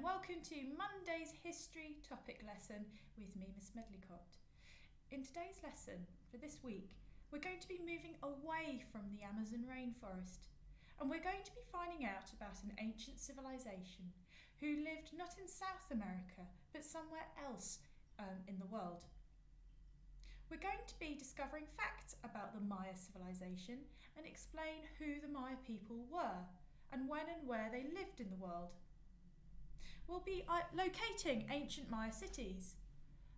and welcome to Monday's history topic lesson with me, Miss Medlicott. In today's lesson for this week, we're going to be moving away from the Amazon rainforest, and we're going to be finding out about an ancient civilization who lived not in South America but somewhere else in the world. We're going to be discovering facts about the Maya civilization and explain who the Maya people were and when and where they lived in the world. We'll be locating ancient Maya cities.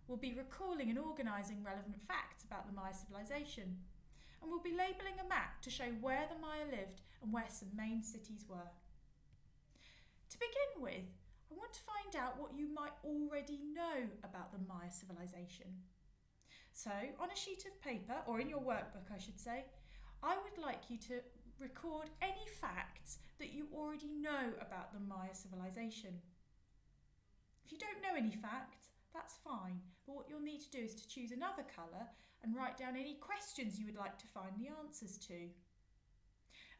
We'll be recalling and organising relevant facts about the Maya civilization. And we'll be labelling a map to show where the Maya lived and where some main cities were. To begin with, I want to find out what you might already know about the Maya civilization. So, on a sheet of paper, or in your workbook I should say, I would like you to record any facts that you already know about the Maya civilization. If you don't know any facts, that's fine, but what you'll need to do is to choose another colour and write down any questions you would like to find the answers to.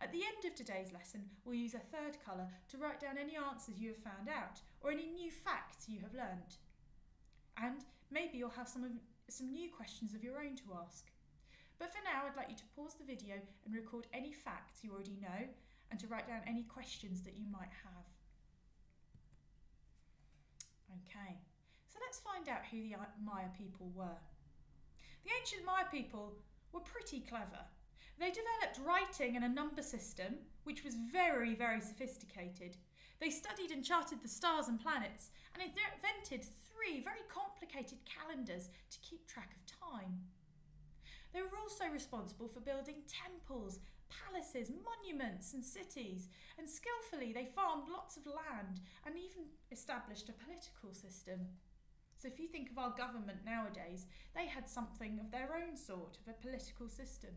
At the end of today's lesson, we'll use a third colour to write down any answers you have found out or any new facts you have learnt. And maybe you'll have some new questions of your own to ask. But for now, I'd like you to pause the video and record any facts you already know and to write down any questions that you might have. Okay, so let's find out who the Maya people were. The ancient Maya people were pretty clever. They developed writing and a number system, which was very, very sophisticated. They studied and charted the stars and planets and invented 3 very complicated calendars to keep track of time. They were also responsible for building temples, palaces, monuments and cities, and skillfully they farmed lots of land and even established a political system. So if you think of our government nowadays, they had something of their own sort of a political system.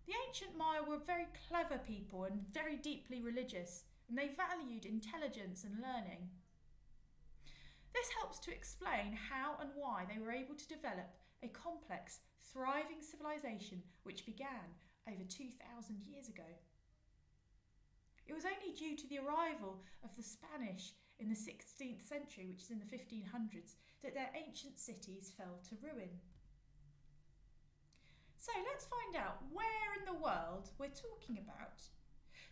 The ancient Maya were very clever people and very deeply religious, and they valued intelligence and learning. This helps to explain how and why they were able to develop a complex, thriving civilization which began over 2,000 years ago. It was only due to the arrival of the Spanish in the 16th century, which is in the 1500s, that their ancient cities fell to ruin. So let's find out where in the world we're talking about.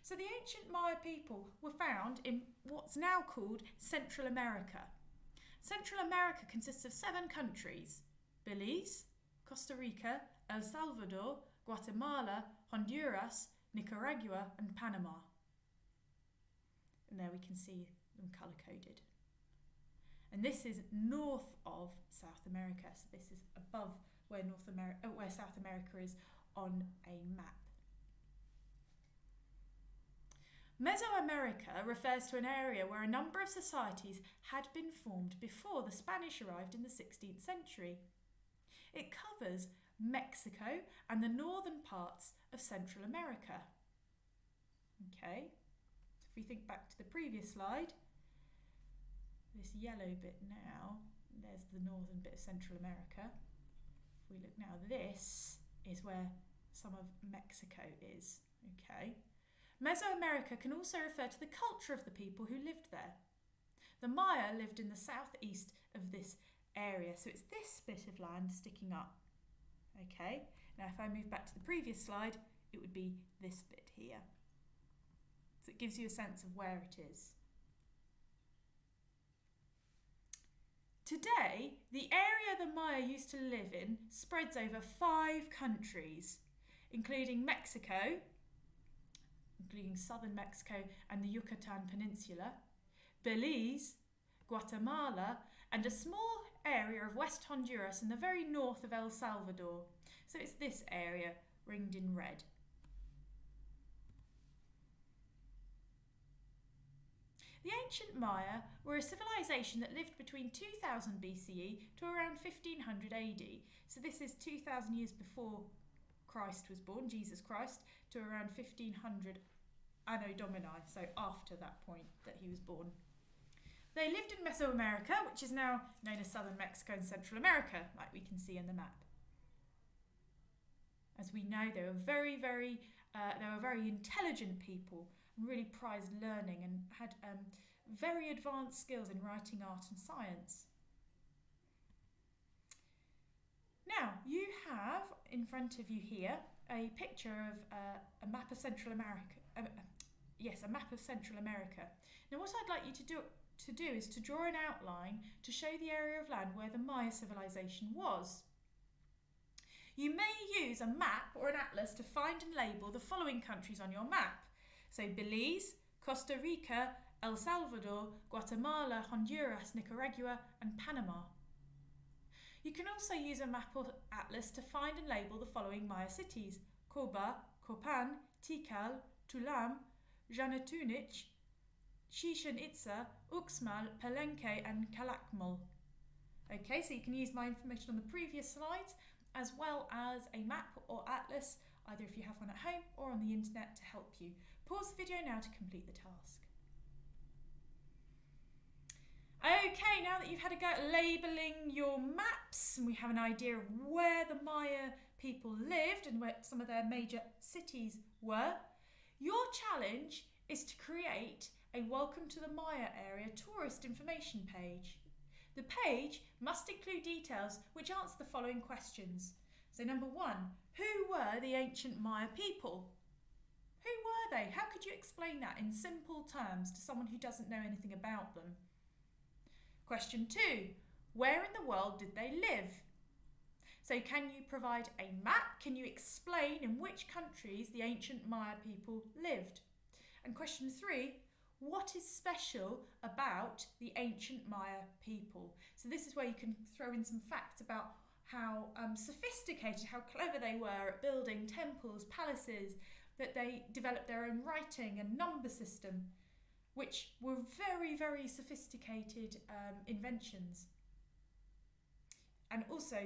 So the ancient Maya people were found in what's now called Central America. Central America consists of 7 countries: Belize, Costa Rica, El Salvador, Guatemala, Honduras, Nicaragua and Panama. And there we can see them colour-coded. And this is north of South America, so this is above where South America is on a map. Mesoamerica refers to an area where a number of societies had been formed before the Spanish arrived in the 16th century. It covers Mexico and the northern parts of Central America. Okay, so if we think back to the previous slide, this yellow bit now, there's the northern bit of Central America. If we look now, this is where some of Mexico is. Okay. Mesoamerica can also refer to the culture of the people who lived there. The Maya lived in the southeast of this area, so it's this bit of land sticking up. Okay, now if I move back to the previous slide, it would be this bit here. So it gives you a sense of where it is. Today, the area the Maya used to live in spreads over 5 countries, including Mexico, including southern Mexico and the Yucatan Peninsula, Belize, Guatemala, and a small area of West Honduras and the very north of El Salvador. So it's this area ringed in red. The ancient Maya were a civilization that lived between 2000 BCE to around 1500 AD. So this is 2000 years before Christ was born, Jesus Christ, to around 1500 Anno Domini, so after that point that he was born. They lived in Mesoamerica, which is now known as southern Mexico and Central America, like we can see in the map. As we know, they were very intelligent people, really prized learning and had very advanced skills in writing, art and science. Now, you have in front of you here a picture of a map of Central America. A map of Central America. Now, what I'd like you to do is to draw an outline to show the area of land where the Maya civilization was. You may use a map or an atlas to find and label the following countries on your map. So Belize, Costa Rica, El Salvador, Guatemala, Honduras, Nicaragua and Panama. You can also use a map or atlas to find and label the following Maya cities: Coba, Copan, Tikal, Tulam, Janatunic, Chichen Itza, Uxmal, Palenque and Calakmul. Okay, so you can use my information on the previous slides as well as a map or atlas, either if you have one at home or on the internet, to help you. Pause the video now to complete the task. Okay, now that you've had a go at labelling your maps and we have an idea of where the Maya people lived and where some of their major cities were, your challenge is to create a Welcome to the Maya Area tourist information page. The page must include details which answer the following questions. So number 1, who were the ancient Maya people? Who were they? How could you explain that in simple terms to someone who doesn't know anything about them? Question 2, where in the world did they live? So can you provide a map? Can you explain in which countries the ancient Maya people lived? And question 3, what is special about the ancient Maya people? So this is where you can throw in some facts about how sophisticated, how clever they were at building temples, palaces, that they developed their own writing and number system, which were very, very sophisticated inventions. And also,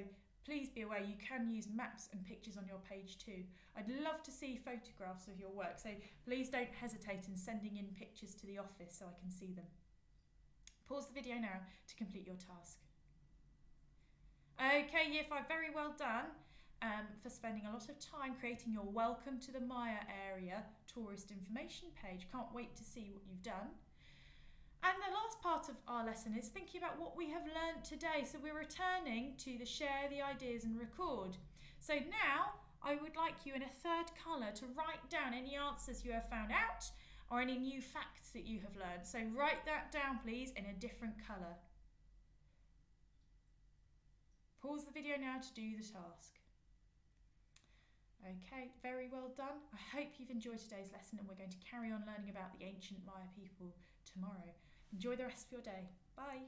please be aware you can use maps and pictures on your page too. I'd love to see photographs of your work, so please don't hesitate in sending in pictures to the office so I can see them. Pause the video now to complete your task. Okay, Year 5, very well done for spending a lot of time creating your Welcome to the Maya Area tourist information page. Can't wait to see what you've done. And the last part of our lesson is thinking about what we have learnt today. So we're returning to the share the ideas and record. So now I would like you in a third colour to write down any answers you have found out or any new facts that you have learned. So write that down please in a different colour. Pause the video now to do the task. Okay, very well done. I hope you've enjoyed today's lesson and we're going to carry on learning about the ancient Maya people tomorrow. Enjoy the rest of your day. Bye.